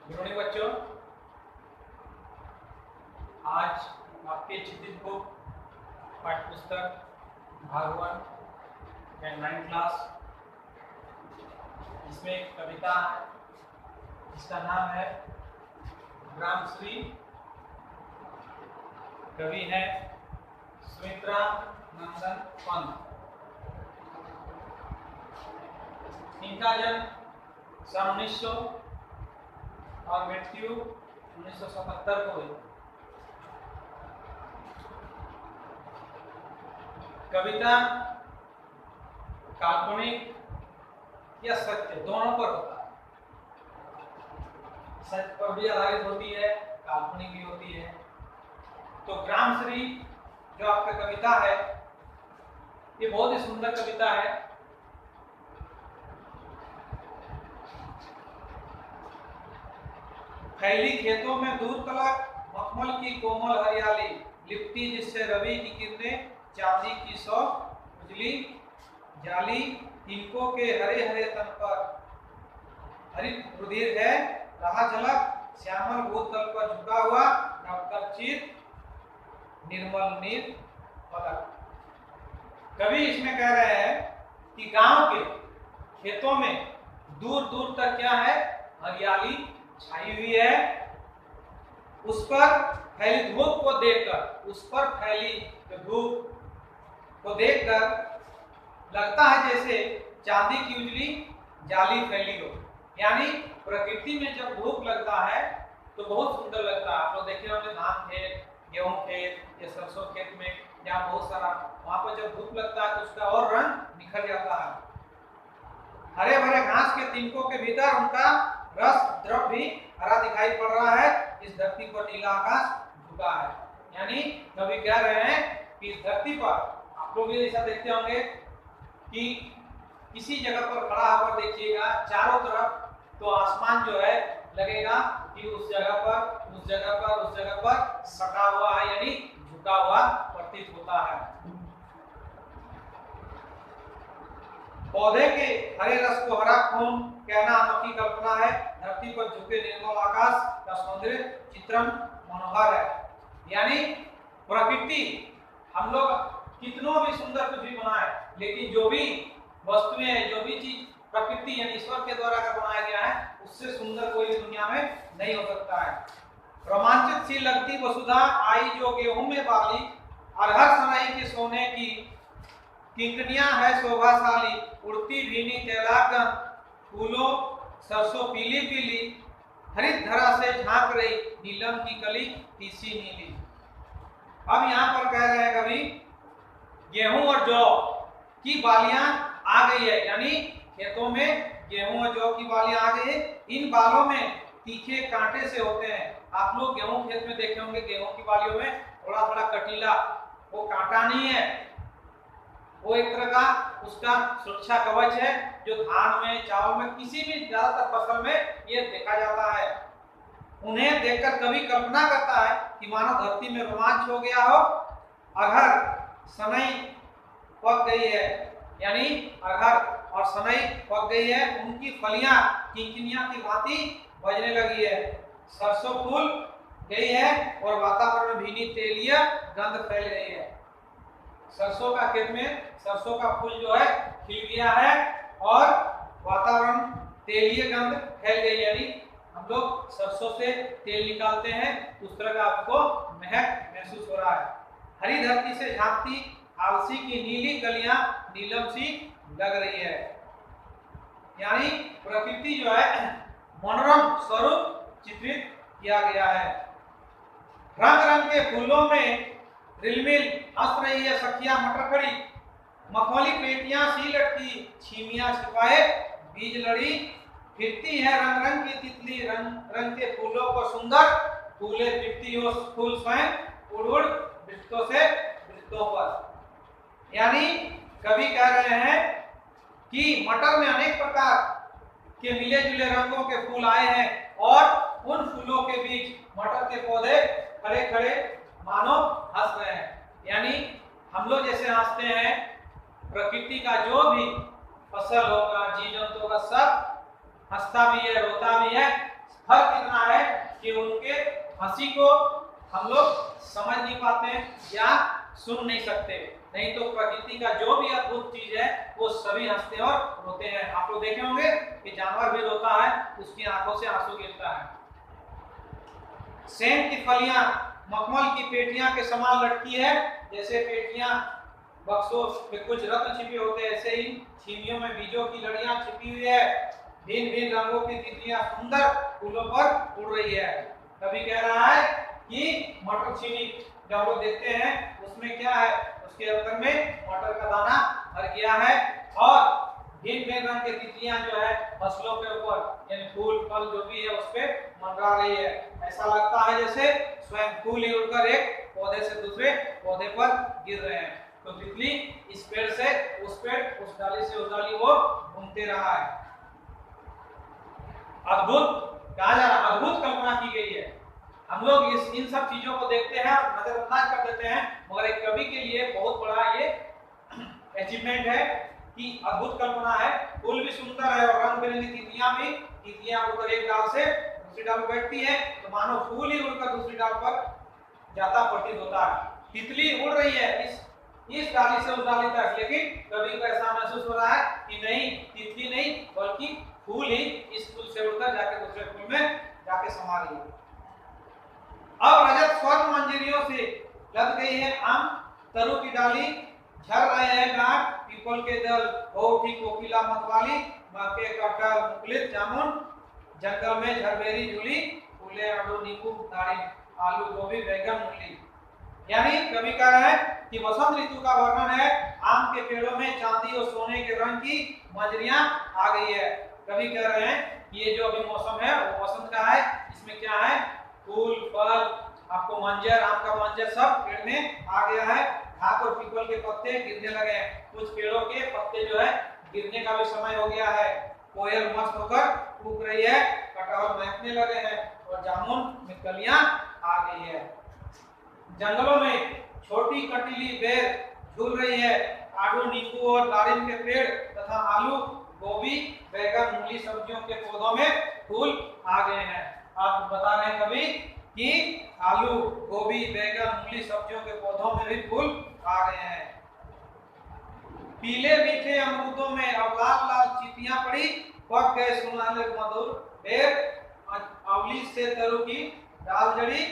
Good morning बच्चों। आज आपके चित्रित बुक पाठ्य पुस्तक भाग 1 या 9 क्लास, इसमें एक कविता है जिसका नाम है ग्रामश्री। कवि है सुमित्रा नंदन पंत। इनका जन्म सन 1900 और मृत्यु 1977 को हुई। कविता काल्पनिक या सत्य दोनों पर होता है। सत्य पर भी आधारित होती है, काल्पनिक भी होती है। तो ग्रामश्री जो आपका कविता है, ये बहुत ही सुंदर कविता है। फैली खेतों में दूर तलक मखमल की कोमल हरियाली, लिपटी जिससे रवि की किरणें चांदी की सौ उजली जाली, तिनकों के हरे हरे तन पर हरित रुधिर है रहा झलक, श्यामल भूतल पर झुका हुआ नवकर चित निर्मल नीर पलक। कवि इसमें कह रहे हैं कि गांव के खेतों में दूर दूर तक क्या है, हरियाली छाई हुई है। उस पर फैली धूप को देखकर, उस पर फैली धूप को देखकर लगता है जैसे चांदी की उजली जाली फैली हो। यानी प्रकृति में जब धूप लगता है तो बहुत सुंदर लगता है। आप लोग देखे होंगे धान खेत, गेहूं खेत या सरसों खेत में जहाँ बहुत सारा, वहां पर जब धूप लगता है तो उसका और रंग निखर जाता है। हरे भरे घास के तिनकों के भीतर उनका रस द्रव भी हरा दिखाई पड़ रहा है। इस धरती पर नीला आकाश झुका है। यानी कवि कह रहे हैं कि इस धरती पर आप लोग भी ऐसा देखते होंगे कि किसी जगह पर खड़ा होकर देखिएगा चारों तरफ, तो आसमान जो है लगेगा कि उस जगह पर उस जगह पर उस जगह पर सटा हुआ है, यानी झुका हुआ प्रतीत होता है। पौधे के हरे रस को हरा खून कहना अनोखी कल्पना है। धरती पर झुके निर्मल आकाश का सौंदर्य चित्रण मनोहर है। यानी प्रकृति, हम लोग कितनों भी सुंदर कुछ भी बनाए, लेकिन जो भी वस्तुएं हैं, जो भी चीज प्रकृति यानी ईश्वर के द्वारा अगर बनाया गया है, उससे सुंदर कोई भी दुनिया में नहीं हो सकता है। रोमांचित सी लगती वसुधा आई जो गेहूं में बाली, अरहर सनाई के सोने की किंकनियां है शोभाशाली, उड़ती भीनी तैलागन फूलों सरसों पीली पीली, हरित धरा से झांक रही नीलम की कली तीसी नीली। अब यहाँ पर कह रहे हैं कभी गेहूं और जौ की बालियां आ गई है। यानी खेतों में गेहूं और जौ की बालियां आ गई है। इन बालों में तीखे कांटे से होते हैं। आप लोग गेहूं खेत में देखे होंगे, गेहूं की बालियों में थोड़ा थोड़ा कटीला, वो कांटा नहीं है, वो एक तरह का उसका सुरक्षा कवच है जो धान में, चावल में, किसी भी ज्यादातर फसल में ये देखा जाता है। उन्हें देखकर कवि कल्पना करता है कि मानो धरती में रोमांच हो गया हो। अरहर सनई पक गई है, यानी अरहर और सनई पक गई है, उनकी फलियां किंकिनियां की भांति बजने लगी है। सरसों फूल गई है और वातावरण में भीनी तेलिया गंध फैल गई है। सरसों का खेत में सरसों का फूल जो है खिल गया है और वातावरण तेलीय गंध फैल गई। यानी हम लोग सरसों से तेल निकालते हैं, उस तरह का आपको महक महसूस हो रहा है। हरी धरती से झांकती आलसी की नीली कलियां नीलम सी लग रही है। यानी प्रकृति जो है मनोरम स्वरूप चित्रित किया गया है। रंग रंग के फूलों में रिलमिल हंस रही है सखियां मटर खड़ी, मखमली पेटियां सी लटकी, छीमियां छिपाए बीज लड़ी, फिरती है रंग रंग की तितली, रंग रंग के फूलों को सुंदर फूले फिरती हो फूल स्वयं उड़ उड़ वृक्षों से वृक्षों पर। यानी कवि कह रहे हैं कि मटर में अनेक प्रकार के मिले जुले रंगों के फूल आए हैं और उन फूलों के बीच मटर के पौधे खड़े खड़े मानो हंस रहे हैं। यानी हम लोग जैसे हंसते हैं, प्रकृति का जो भी फसल होगा, जीव जंतु होगा, सब हंसता भी है, रोता भी है, फर्क इतना है कि उनके हंसी को हम लोग समझ नहीं पाते या सुन नहीं सकते, नहीं तो प्रकृति का जो भी अद्भुत चीज है वो सभी हंसते और रोते हैं। आप लोग देखे होंगे कि जानवर भी रोता है, उसकी आंखों से आंसू गिरता है। सेम की फलियां मखमल की पेटियां के समान लटकी है, जैसे पेटियां बक्सों में कुछ रत्न छिपे होते हैं, ऐसे ही छीमियों में बीजों की लड़ियां छिपी हुई है। भिन्न भिन्न रंगों की तितलियां सुंदर फूलों पर उड़ रही है। कभी कह रहा है कि मटर छीमी जब हम लोग देखते हैं उसमें क्या है, उसके अंदर में मटर का दाना भर गया है और भिन्न भिन्न रंग की तितलियां जो है फसलों के ऊपर यानी फूल फल जो भी है उस पे मंडरा रही है। ऐसा लगता है जैसे स्वयं फूल ही उड़कर एक पौधे से दूसरे पौधे पर गिर रहे हैं। तो तितली इस पेड़ से उस पेड़, उस डाली से उस डाली वो घूमते रहा है। अद्भुत कहा जा रहा, अद्भुत कल्पना की गई है। हम लोग इन सब चीजों को देखते हैं और नजरअंदाज कर देते हैं, मगर एक कवि के लिए बहुत बड़ा ये अचीवमेंट है कि अद्भुत कल्पना है। फूल भी सुंदर है और रंग बिरंगी तितलियां उड़कर एक डाल से दूसरी डाल पर बैठती है, तो मानो फूल ही उड़कर दूसरी डाल पर जाता प्रतीत होता है। तितली उड़ रही है इस डाली से उस डाली तक, लेकिन कवि को ऐसा महसूस हो रहा है कि नहीं, तितली नहीं बल्कि फूल ही इस फूल से उड़कर जाके दूसरे फूल में जाके समा रही है। अब रजत स्वर्ण मंजरियों से लद गई है आम, तरु की डाली झर रहे हैं गांठ, पीपल के दल हो उठी कोकिला मतवाली, मक्के कटहल मुकुलित जामुन, जंगल में झरबेरी झूली, फूले आलू नींबू दारिम, आलू गोभी बैगन मूली। यानी कवि कह रहा है कि वसंत ऋतु का वर्णन है, आम के पेड़ों में चांदी और सोने के रंग की मंजरियां आ गई है। कवि कह रहे हैं कि ये जो अभी मौसम है वो वसंत का है, इसमें क्या है, फूल फल आपको मंजर, आम का मंजर सब पेड़ में आ गया है। घास और पीपल के पत्ते गिरने लगे हैं, कुछ पेड़ों के पत्ते जो है गिरने का भी समय हो गया है। कोयल मस्त होकर कूक रही है, कटहल महकने लगे हैं और जामुन में कलियां आ गई है। जंगलों में छोटी कटीली बेर झूल रही है, आड़ू नींबू और दारिम के पेड़ तथा आलू गोभी बैगन मूली सब्जियों के पौधों में फूल आ गए हैं। आप बता रहे हैं कभी कि आलू गोभी बैगन मूली सब्जियों के पौधों में भी फूल आ गए हैं। पीले मीठे अमरूदों में अब लाल लाल चींटियां पड़ी, पक गए सुनहरे मधुर बेर, अवली से तरु की डाल जड़ी,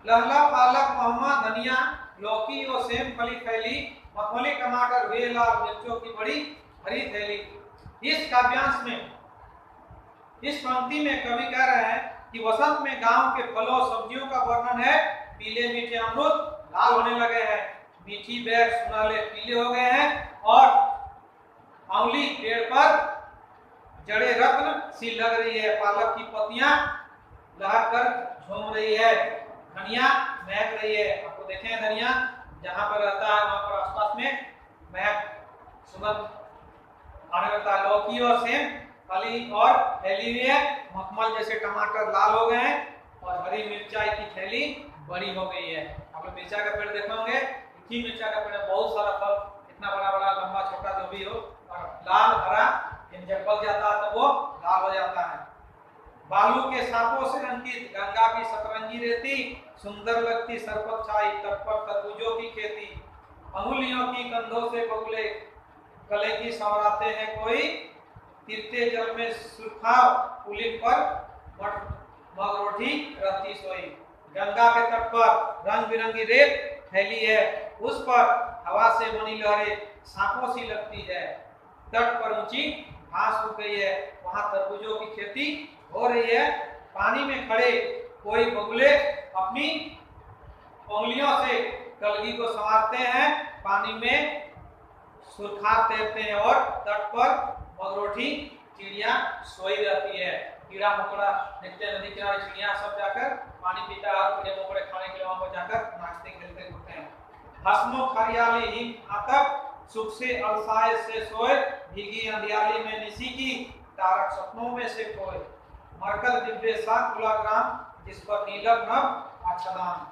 लहला पालक महमा धनिया लौकी और सेम फली फैली, मखमली टमाटर वेल और मिर्चों की बड़ी हरी थैली। इस काव्यांश में इस पंक्ति में कवि कह रहे हैं कि वसंत में गांव के फलों सब्जियों का वर्णन है। पीले मीठे अमरूद लाल होने लगे हैं, मीठी बेर सुनहले पीले हो गए हैं और आंवली पेड़ पर जड़े रत्न सी लग रही है, पालक की पत्तियां लहर कर झूम रही है, धनिया महक रही है। आपको देखें धनिया जहां पर रहता है वहां पर आसपास में महक सुगंध आने लगता है। लौकी और सेम फली और फैली हुई है, मखमल जैसे टमाटर लाल हो गए हैं और हरी मिर्चाई की थैली बड़ी हो गई है। आप लोग मिर्चा का पेड़ देखे होंगे, इतनी मिर्चा का पेड़ बहुत सारा फल, इतना बड़ा बड़ा लंबा छोटा जो भी हो, और लाल हरा जब पक जाता है तो वो लाल हो जाता है। बालू के सांपों से अंकित गंगा की सतरंगी रेती, सुंदर लगती सरपत छाई तट पर तरबूजों की खेती, अंगुलियों की कंधों से बगुले गले की संवराते हैं कोई, तीर्थे जल में सुरखाव पुलिन पर मगरोठी रहती सोई। गंगा के तट पर रंग बिरंगी रेत फैली है, उस पर हवा से बनी लहरें सांपों सी लगती है। तट पर ऊंची घास उग गई है, वहां तरबूजों की खेती हो रही है। पानी में खड़े कोई बगुले अपनी उंगलियों से कलगी को संवारते हैं, पानी में सुरखाव तैरते हैं और तट पर मगरोठी चिड़िया सोई रहती है। कीड़ा मकोड़ा देखते हैं, नदी किनारे चिड़िया सब जाकर पानी पीता है और कीड़े मकोड़े खाने के लिए वहां पर जाकर नाचते खेलते घूमते हैं। हसमुख हरियाली हिम आतप, सुख से अलसाए से सोए, भीगी अंधियाली में निसी की, तारक सपनों में से खोए, मरकल दिव्य सा खुला ग्राम, जिस पर नीलम नभ आच्छादन,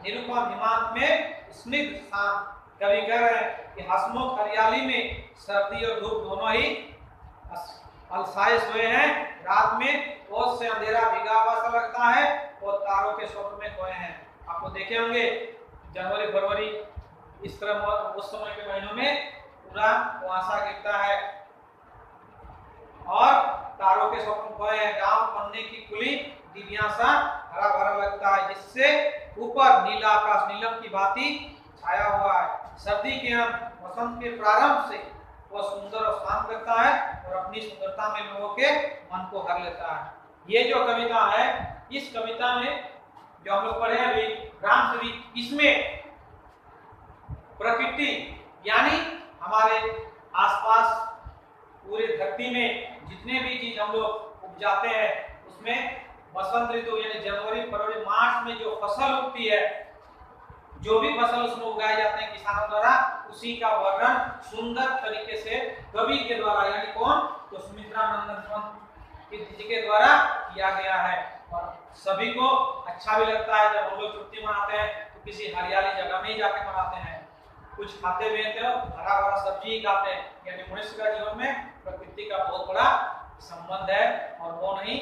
निरुपम हिमांत में स्निग्ध शाम, कवि कह रहे हैं कि हंसमुख हरियाली में सर्दी और धूप दोनों ही अलसाए सोए हैं, रात में ओस से अंधेरा भीगा हुआ सा लगता है और तारों के स्वप्न में खोए हैं। आपको देखे होंगे जनवरी फरवरी इस तरह उस समय के महीनों में पूरा कुआसा गिरता है और तारों के स्वप्न खोए हैं। गांव पन्ने की खुली दिव्या सा हरा भरा लगता है, जिससे ऊपर नीला आकाश नीलम की भांति छाया हुआ है। सर्दी के अंत वसंत के प्रारंभ से वह सुंदर और शांत लगता है और अपनी सुंदरता में लोगों के मन को हर लेता है। ये जो कविता है, इस कविता में जो हम लोग पढ़े हैं अभी रामश्री, इसमें प्रकृति यानी हमारे आसपास पूरे धरती में जितने भी चीज हम लोग उपजाते हैं उसमें बसंत ऋतु यानी जनवरी फरवरी मार्च में जो फसल उगती है, जो भी फसल उसमें उगाए जाते हैं किसानों द्वारा, उसी का वर्णन सुंदर तरीके से कवि के द्वारा यानी कौन, तो सुमित्रा नंदन पंत जी के द्वारा किया गया है। और सभी को अच्छा भी लगता है जब हम लोग छुट्टी मनाते हैं तो किसी हरियाली जगह में ही जाके मनाते हैं, कुछ खाते पीते हो, हरा भरा सब्जी ही खाते हैं। यानी मनुष्य का जीवन में प्रकृति का बहुत बड़ा संबंध है और वो नहीं